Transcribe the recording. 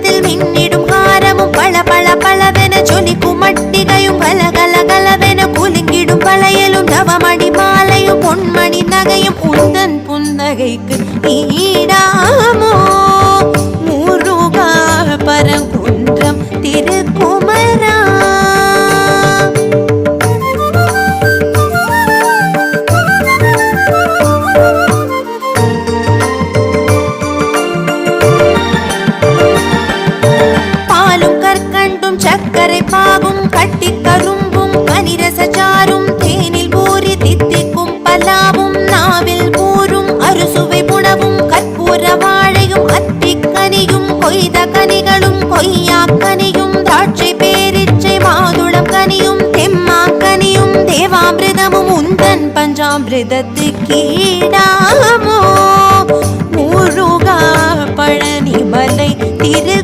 கழுத்தில் மின்னிடும் ஹாரமும் பள பள பளவென ஜொலிக்கும் மட்டிகையும் கலகல கலவென குலுங்கிடும் வளையலும் நவமணி மாலையும் பொன்மணி நகையும் உந்தன் புன்னகைக்கு ஈடாமோ முருகா பரங்குன்றம் திருக்குமரா. சக்கரை பாகும் கட்டி கரும்பும் கனிரச சாரும் தேனில் ஊறி தித்திக்கும் பலாவும் நாவில் ஊறும் அறுசுவை புணவும் கற்பூர வாழையும் அத்திக்கனியும் கொய்த கனிகளும் கொய்யாக்கனியும் திராட்சை பேரிச்சை மாதுளம் கனியும் தெம்மாக்கனியும் தேவாமிர்தமும் உந்தன் பஞ்சாமிர்தத்துக்கீடாமோ முருகா பழனி மலை திரு